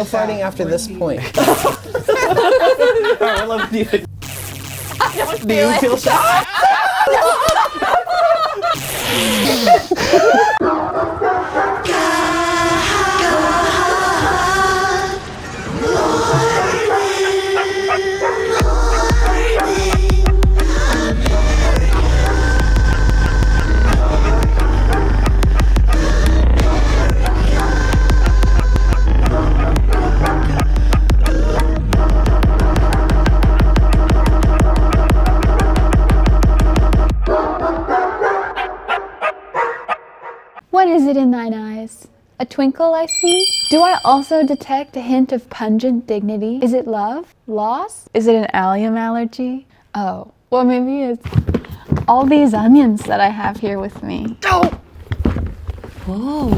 No farting after this point. Alright, well, do you feel shy? What is it in thine eyes? A twinkle I see? Do I also detect a hint of pungent dignity? Is it love? Loss? Is it an allium allergy? Oh, well maybe it's all these onions that I have here with me. Oh! Whoa.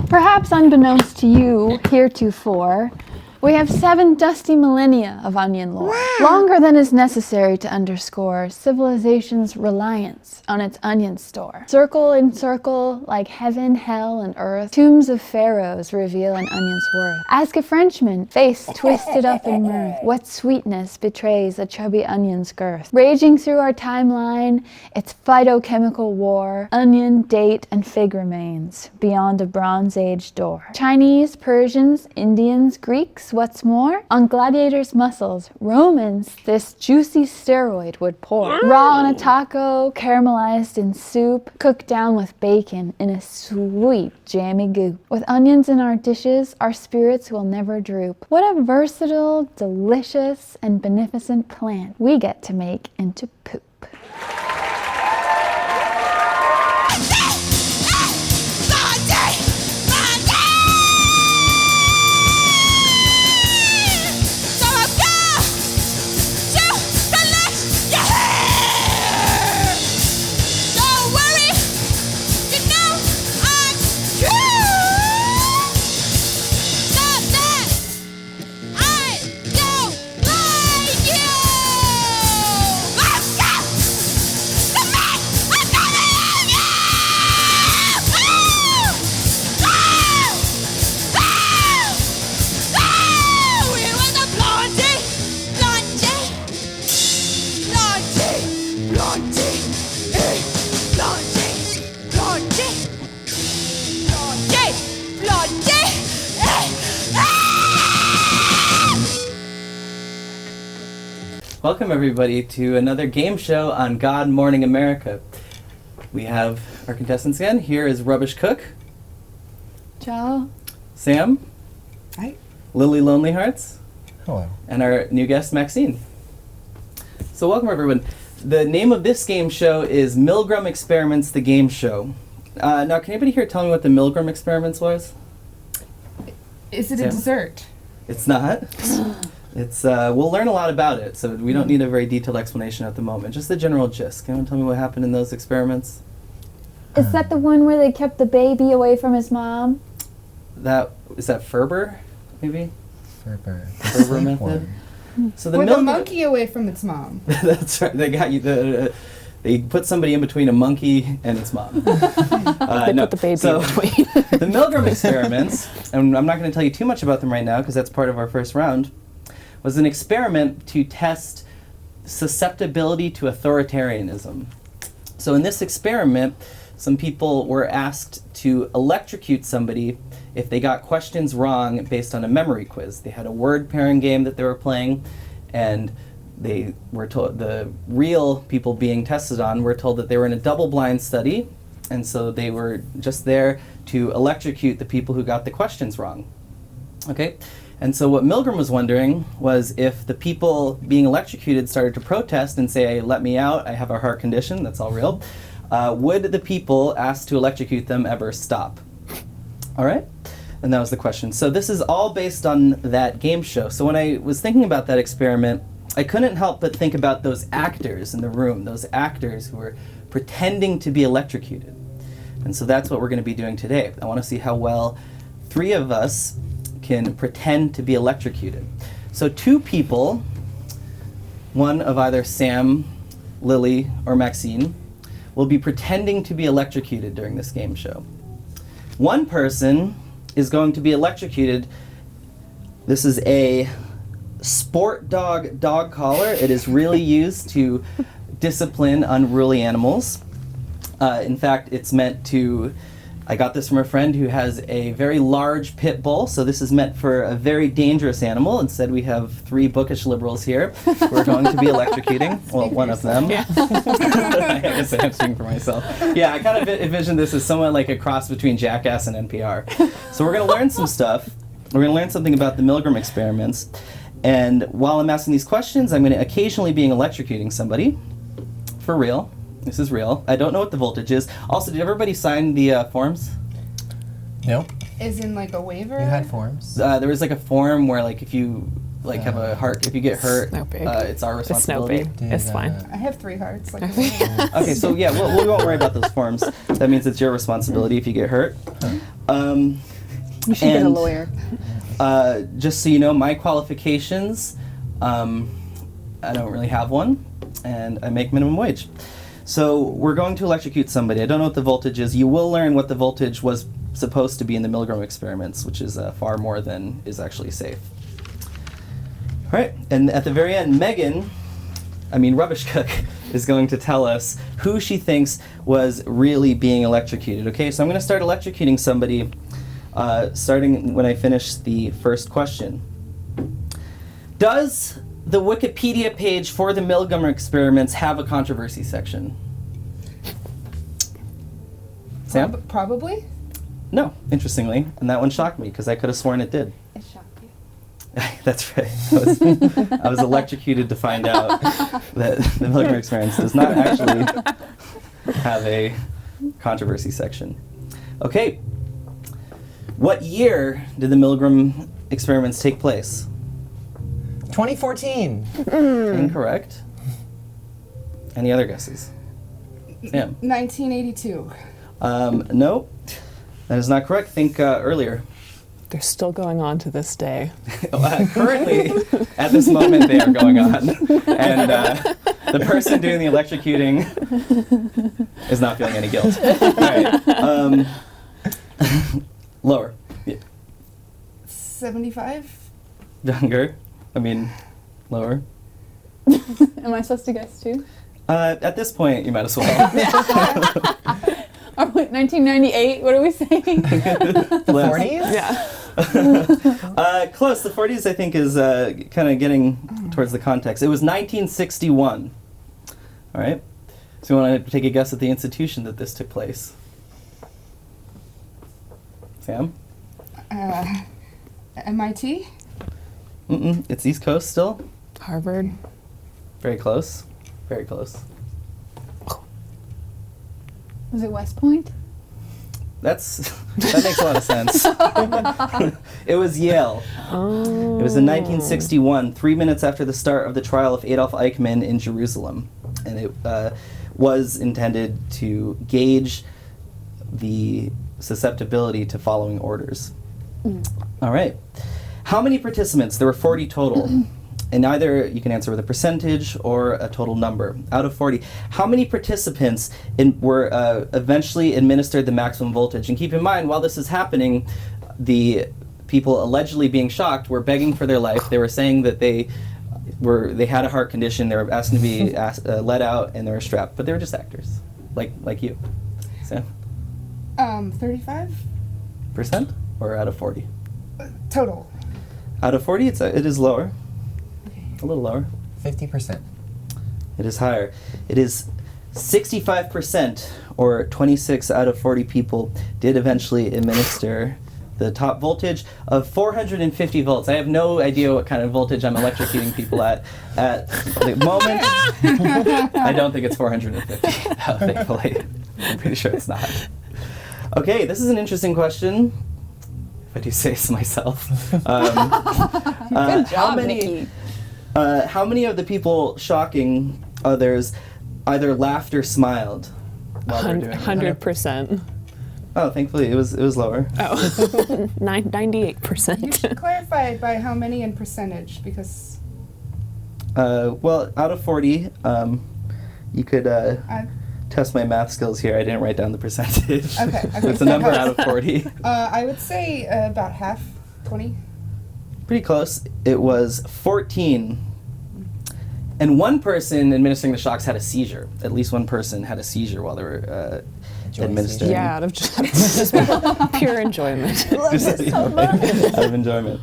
Perhaps unbeknownst to you heretofore, we have 7 dusty millennia of onion lore, longer than is necessary to underscore civilization's reliance on its onion store. Circle in circle, like heaven, hell, and earth, tombs of pharaohs reveal an onion's worth. Ask a Frenchman, face twisted up in mirth, what sweetness betrays a chubby onion's girth. Raging through our timeline, its phytochemical war, onion, date, and fig remains beyond a Bronze Age door. Chinese, Persians, Indians, Greeks, what's more, on gladiators' muscles, Romans, this juicy steroid would pour. Raw on a taco, caramelized in soup, cooked down with bacon in a sweet jammy goop. With onions in our dishes, our spirits will never droop. What a versatile, delicious, and beneficent plant we get to make into poop. Welcome everybody to another game show on God Morning America. We have our contestants again. Here is Rubbishcook. Ciao. Sam. Hi. Lili Lonely Hearts. Hello. And our new guest, Maxine. So welcome everyone. The name of this game show is Milgram Experiments, the game show. Now, can anybody here tell me what the Milgram Experiments was? Is it Sam? a dessert? It's not. It's we'll learn a lot about it, so we don't need a very detailed explanation at the moment. Just the general gist. Can anyone tell me what happened in those experiments? Is that the one where they kept the baby away from his mom? Is that Ferber, maybe? Ferber method. So the Or the monkey away from its mom. That's right. They got you. They put somebody in between a monkey and its mom. They put the baby in between. The Milgram experiments, and I'm not going to tell you too much about them right now because that's part of our first round, was an experiment to test susceptibility to authoritarianism. So in this experiment, some people were asked to electrocute somebody if they got questions wrong based on a memory quiz. They had a word pairing game that they were playing, and they were told, the real people being tested on were told that they were in a double-blind study, and so they were just there to electrocute the people who got the questions wrong. Okay? And so what Milgram was wondering was if the people being electrocuted started to protest and say, let me out, I have a heart condition, that's all real, would the people asked to electrocute them ever stop? All right? And that was the question. So this is all based on that game show. So when I was thinking about that experiment, I couldn't help but think about those actors in the room, those actors who were pretending to be electrocuted. And so that's what we're going to be doing today. I want to see how well 3 of us can pretend to be electrocuted. So 2 people, one of either Sam, Lili, or Maxine, will be pretending to be electrocuted during this game show. One person is going to be electrocuted This is a sport dog collar. It is really used to discipline unruly animals. In fact, it's meant to, I got this from a friend who has a very large pit bull, so this is meant for a very dangerous animal. Instead, we have 3 bookish liberals here who are going to be electrocuting. Well, one of them. Yeah. I guess I'm speaking for myself. Yeah, I kind of envisioned this as somewhat like a cross between Jackass and NPR. So we're going to learn some stuff. We're going to learn something about the Milgram experiments. And while I'm asking these questions, I'm going to occasionally be electrocuting somebody. For real. This is real. I don't know what the voltage is. Also, did everybody sign the forms? Nope. Is in like a waiver? You had forms. There was like a form where like if you like have a heart, if you get hurt, no big. It's our It's no responsibility. big. It's fine. I have 3 hearts. Like Okay, so yeah, we won't worry about those forms. That means it's your responsibility if you get hurt. You should get a and, lawyer. Just so you know, my qualifications, I don't really have one, and I make minimum wage. So we're going to electrocute somebody. I don't know what the voltage is. You will learn what the voltage was supposed to be in the Milgram experiments, which is far more than is actually safe. All right, and at the very end, Rubbishcook is going to tell us who she thinks was really being electrocuted. Okay, so I'm going to start electrocuting somebody starting when I finish the first question. Does the Wikipedia page for the Milgram experiments have a controversy section? Sam? Probably. No, interestingly, and that one shocked me because I could have sworn it did. It shocked you. That's right. I was electrocuted to find out that the Milgram experiments does not actually have a controversy section. Okay. What year did the Milgram experiments take place? 2014. Incorrect. Any other guesses? Sam? 1982. No, that is not correct. Think earlier. They're still going on to this day. Currently, at this moment, they are going on. And the person doing the electrocuting is not feeling any guilt. All right. Lower. Yeah. 75? Younger. Lower. Am I supposed to guess too? At this point, you might as well. Oh, wait, 1998? What are we saying? The 40s? Yeah. Close. The 40s, I think, is kind of getting towards the context. It was 1961. All right. So you want to take a guess at the institution that this took place? Sam? MIT? It's East Coast still. Harvard. Very close. Very close. Was it West Point? That makes a lot of sense. It was Yale. Oh. It was in 1961, 3 minutes after the start of the trial of Adolf Eichmann in Jerusalem. And it was intended to gauge the susceptibility to following orders. All right. How many participants? There were 40 total. And either you can answer with a percentage or a total number. Out of 40, how many participants were eventually administered the maximum voltage? And keep in mind, while this is happening, the people allegedly being shocked were begging for their life. They were saying that they had a heart condition. They were asking to be let out, and they were strapped. But they were just actors, like you. Sam? 35? Percent or out of 40? Total. Out of 40, it is lower. A little lower. 50%. It is higher. It is 65%, or 26 out of 40 people did eventually administer the top voltage of 450 volts. I have no idea what kind of voltage I'm electrocuting people at the moment. I don't think it's 450, thankfully. I'm pretty sure it's not. Okay, this is an interesting question, if I do say so myself. Good job, Nicky. How many of the people shocking others either laughed or smiled while they were doing it? 100%. Oh, thankfully it was lower. Oh, 98%. You should clarify by how many in percentage, because... Well, out of 40, you could test my math skills here. I didn't write down the percentage. Okay. It's a number out of 40. I would say about half, 20. Pretty close. It was 14. And one person administering the shocks had a seizure. At least one person had a seizure while they were administering. Yeah, out of just pure enjoyment. Just, out of enjoyment.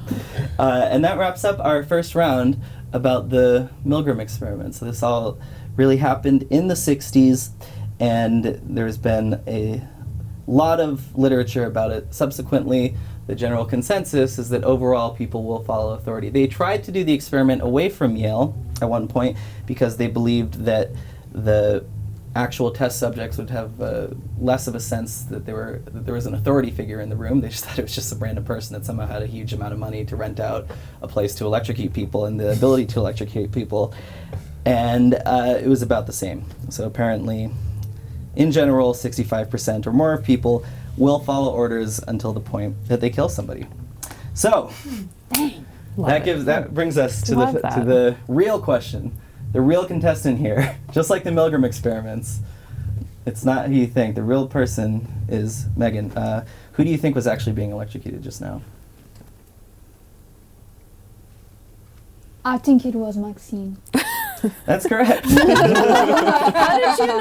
And that wraps up our first round about the Milgram experiment. So this all really happened in the 60s, and there's been a lot of literature about it subsequently. The general consensus is that overall people will follow authority. They tried to do the experiment away from Yale at one point because they believed that the actual test subjects would have less of a sense that there was an authority figure in the room. They just thought it was just a random person that somehow had a huge amount of money to rent out a place to electrocute people and the ability to electrocute people. And it was about the same. So apparently, in general, 65% or more of people will follow orders until the point that they kill somebody. So, that brings us to the real question, the real contestant here. Just like the Milgram experiments, it's not who you think. The real person is Megan. Who do you think was actually being electrocuted just now? I think it was Maxine. That's correct. How did you know?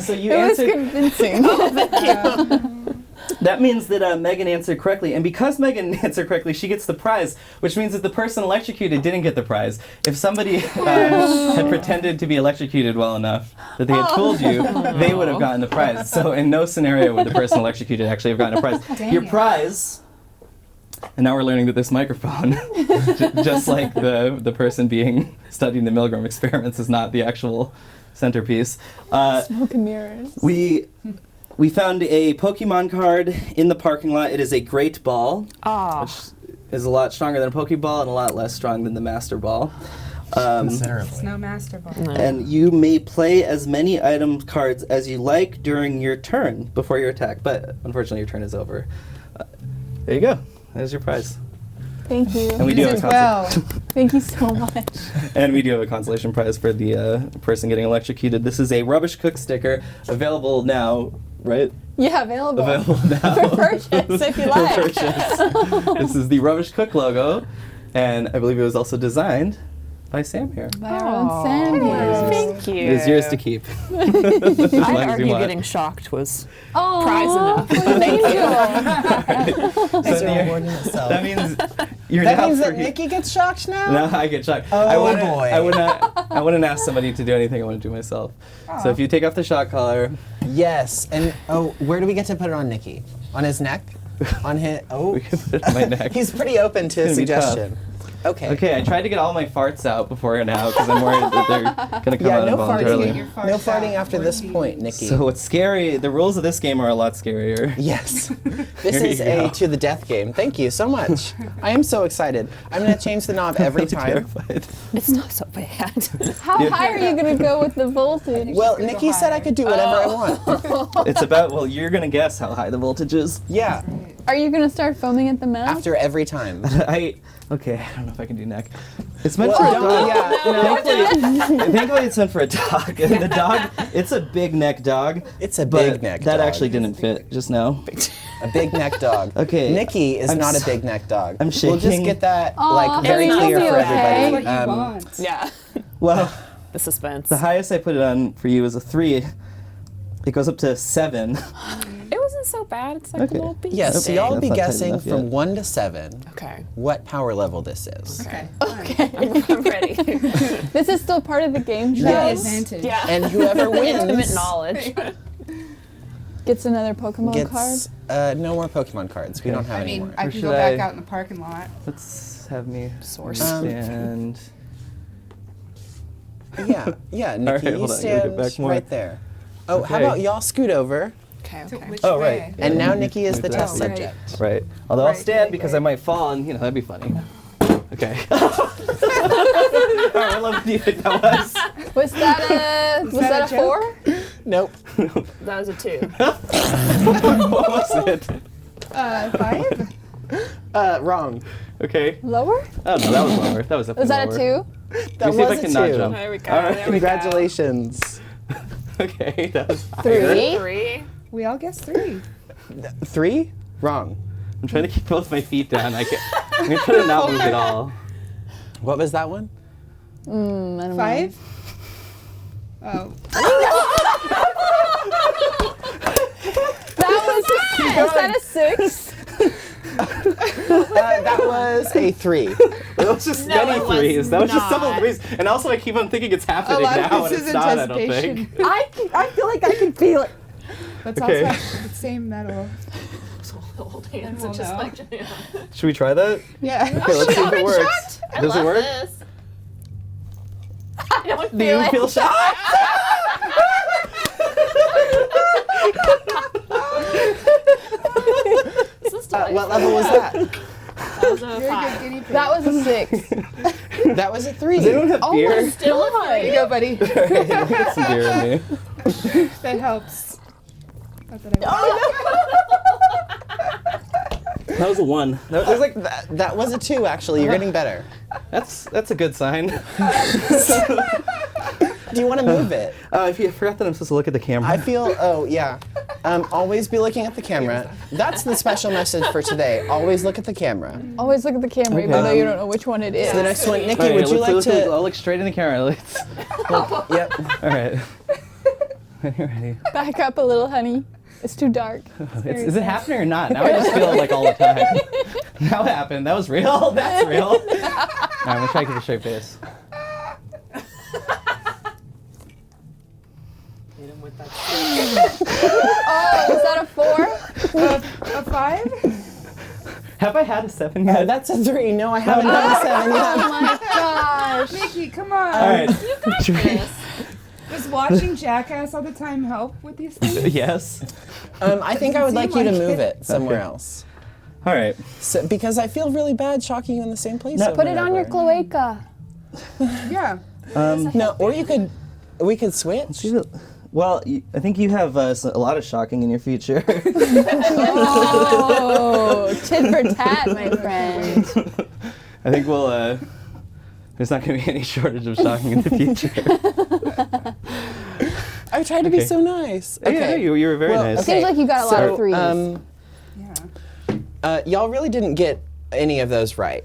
So you It was answered. convincing. That means that Megan answered correctly, and because Megan answered correctly, she gets the prize, which means that the person electrocuted didn't get the prize. If somebody had pretended to be electrocuted well enough that they had fooled you, they would have gotten the prize. So in no scenario would the person electrocuted actually have gotten a prize. Dang Your it. prize, and now we're learning that this microphone, just like the person being studying the Milgram experiments, is not the actual centerpiece. Smoke and mirrors. We found a Pokemon card in the parking lot. It is a Great Ball, which is a lot stronger than a Pokeball and a lot less strong than the Master Ball. Considerably. It's no master ball. And you may play as many item cards as you like during your turn before your attack, but unfortunately your turn is over. There you go. There's your prize. Thank you. And we do have a Well, Thank you so much. And we do have a consolation prize for the person getting electrocuted. This is a Rubbishcook sticker, available now, right? Yeah, available. Available now. For purchase, if you For like. purchase. This is the Rubbishcook logo, and I believe it was also designed by Sam here. By our own Sandy. Thank you. It is yours to keep. As long I'd as you argue want. getting shocked was Oh, prize enough. Thank you. It's So a you're- reward in itself. That means you're That down means for that Nikki gets shocked now? No, I get shocked. Oh, I wouldn't, boy. I wouldn't ask somebody to do anything. I want to do myself. So if you take off the shock collar, Yes. And where do we get to put it on Nikki? On his neck? On his we can put it on my neck. He's pretty open to a It's gonna be tough. suggestion. Okay. Okay, I tried to get all my farts out before now because I'm worried that they're gonna come Yeah, out no farting. involuntarily. Get your farts No farting out. after this point, Nikki. So what's scary? The rules of this game are a lot scarier. Yes. This Here is you a go. to the death game. Thank you so much. I am so excited. I'm going to change the knob every I'm time. terrified. It's not so bad. How high are you going to go with the voltage? Well, Go Nikki said I higher. could do whatever I want. It's about, well, you're gonna guess how high the voltage is. Yeah, Are you going to start foaming at the mouth? after every time. Okay, I don't know if I can do neck. It's meant Well, for a don't- dog. yeah, no. Thankfully it's meant for a dog. And the dog, it's a big neck dog. It's a But big neck that dog. actually didn't fit just now. A big neck dog. Okay, Nikki is I'm not a so- big neck dog. I'm We'll just shaking. get that Aw, like very it'll clear be for okay. everybody. What you want. Yeah. Well, The suspense. the highest I put it on for you is a 3. It goes up to 7. It wasn't so bad. It's like Okay. a little piece. Yes, so Okay. y'all will be That's not tight guessing enough from yet. 1 to 7 Okay. what power level this is. Okay. I'm ready. This is still part of the game show? Yes. Advantage. Yeah. And whoever Intimate wins knowledge. Gets another Pokemon card? gets no more Pokemon cards. We Okay. don't have I any mean, more. I Or can should go back I- out in the parking lot. Let's have me Source. stand. Yeah, Nikki, right, you hold on, I gotta stand get back more. right there. Oh, how Okay. about y'all scoot over? Okay, So okay. which Oh, way? right. And now Nikki is the Right test there. subject. Right. Although I'll Right, stand right, because right. I might fall, and that'd be funny. Okay. Alright, what level do you think that was? Was that a joke? 4? Nope. That was a 2. What was it? 5? Wrong. Okay. Lower? Oh no, that was lower. That was Was that a 2? That Let me see if I was can a not 2. jump. There we go. All right. There we go. Congratulations. Okay, that was higher. 3? 3. We all guessed 3. 3? Wrong. I'm trying to keep both my feet down. I'm gonna try to not move at all. What was that one? I don't know. 5? Oh. That was is that a 6? That was a 3. That was just No, many it was threes. That was just several not. threes. And also I keep on thinking it's A happening lot now, of and this it's is not, I don't anticipation. think. I feel like I can feel it. Let's Okay. also have the same metal. So hold hands we'll and just know. like, yeah. Should we try that? Yeah. Okay, let's see if it works. I Does it love work? this. I don't Do feel you it. feel shocked? This is What level was that? That was a You're a 5. good guinea pig. That was a 6. That was a 3. Does anyone have Oh beer? my Still a God. There you go, buddy. Get some beer in me. That helps. Not that I That was a 1. That was like That was a 2, actually. You're getting better. that's a good sign. Do you want to move it? If you forgot that I'm supposed to look at the camera. I feel, yeah. Always be looking at the camera. That's the special message for today. Always look at the camera. Always look at the camera, even though you don't know which one it is. The next one, Nikki, All right, would you like let's- to? I'll look straight in the camera. Let's, Yep. all right. You're ready. Back up a little, honey. It's too dark. Is it happening or not? Now I just feel it like all the time. Now it happened. That was real. That's real. All right, I'm gonna try to keep a straight face. Hit him with that. Oh, was that a 4? A 5? Have I had a 7 yet? That's a 3. No, I haven't done a 7 Oh yet. my gosh. Nikki, come on. All right. You got this. Does watching Jackass all the time help with these things? Yes. I think I would like you to like move it. it somewhere Okay. else. All right. So, because I feel really bad shocking you in the same place. No, over Put it and on your over. cloaca. Yeah. No, or we could switch. Well, I think you have a lot of shocking in your future. Oh, tit for tat, my friend. I think we'll. There's not going to be any shortage of shocking in the future. I tried to be Okay. so nice. Yeah, you were very Well, nice. okay. Seems like you got a lot of threes. Yeah. Y'all really didn't get any of those right.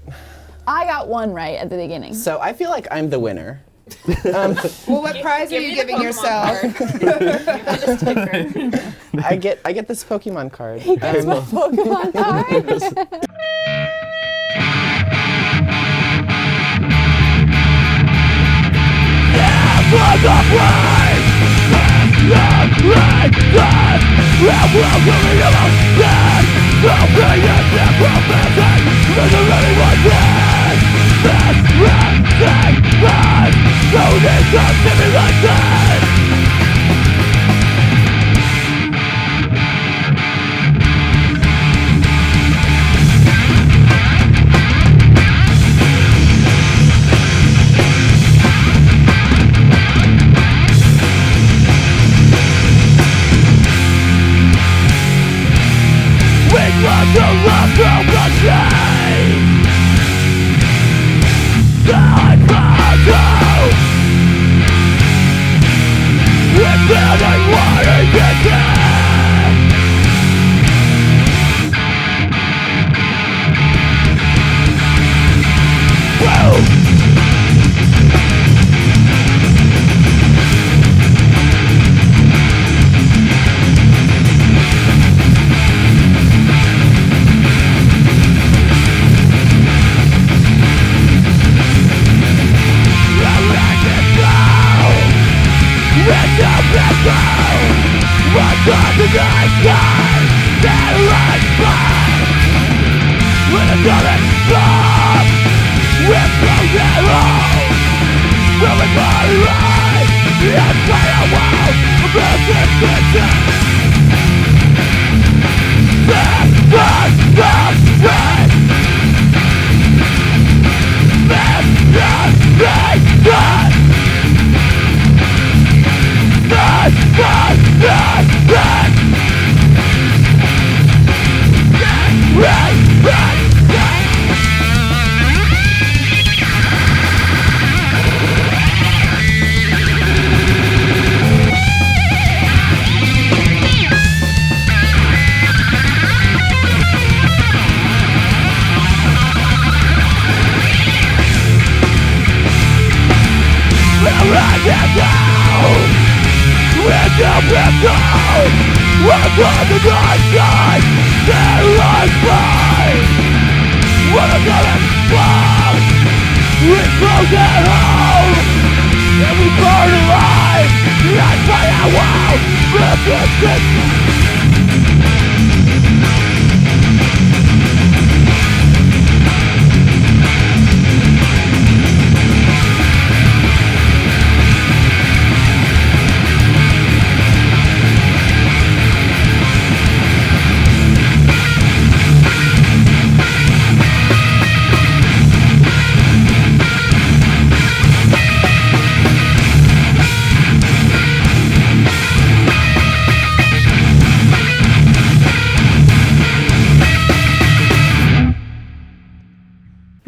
I got 1 right at the beginning. So I feel like I'm the winner. Well, what prize are Give you me the giving Pokemon yourself? card. Give me the sticker. I get this Pokemon card. That's my Pokemon card.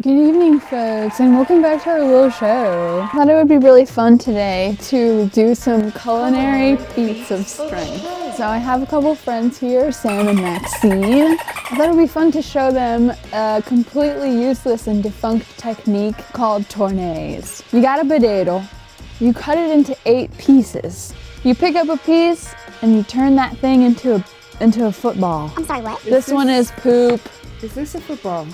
Good evening, folks, and welcome back to our little show. I thought it would be really fun today to do some culinary feats of strength. So I have a couple friends here, Sam and Maxine. I thought it would be fun to show them a completely useless and defunct technique called tournées. You got a potato, you cut it into 8 pieces. You pick up a piece and you turn that thing into a football. I'm sorry, what? This one is poop. Is this a football?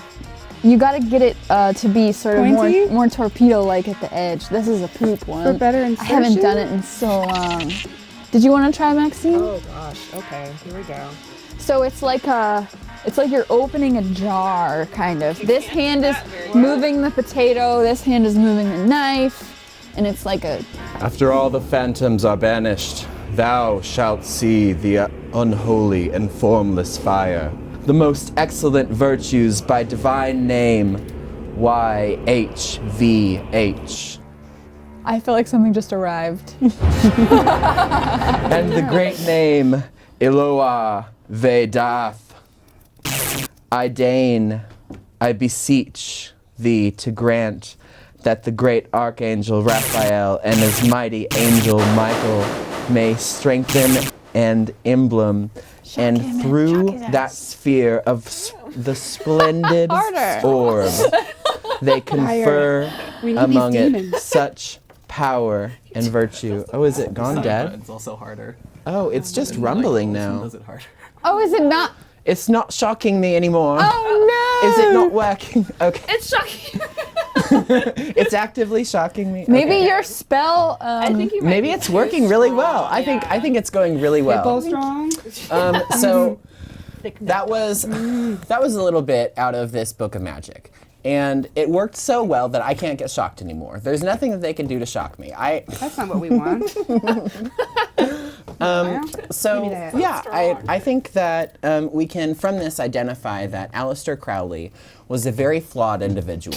You gotta get it to be sort of Pointy? more torpedo-like at the edge. This is a poop one. For better I insertion? haven't done it in so long. Did you want to try, Maxine? Oh gosh, okay, here we go. So it's like you're opening a jar, kind of. This hand is moving the potato, this hand is moving the knife, and it's like a... After all the phantoms are banished, thou shalt see the unholy and formless fire. The most excellent virtues by divine name, YHVH. I feel like something just arrived. And the great name, Eloah Vedath. I deign, I beseech thee to grant that the great archangel Raphael and his mighty angel Michael may strengthen and emblem, and through that sphere of the splendid orb, they confer We need among these it demons. such power and virtue. Oh, is it gone dead? It's also harder. Oh, it's just rumbling This one now. does it harder. Oh, is it not? It's not shocking me anymore. Oh no! Is it not working? Okay. It's shocking. It's actively shocking me. Maybe Okay. your spell. I think you might Maybe be it's too working really well. strong. I think it's going really well. Hippo strong? So that was a little bit out of this book of magic. And it worked so well that I can't get shocked anymore. There's nothing that they can do to shock me. That's not what we want. So Give me that. yeah, I think that we can from this identify that Aleister Crowley was a very flawed individual.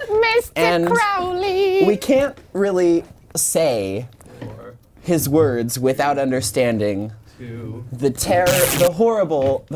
Mr. And Crowley! We can't really say his words without understanding the terror, the horrible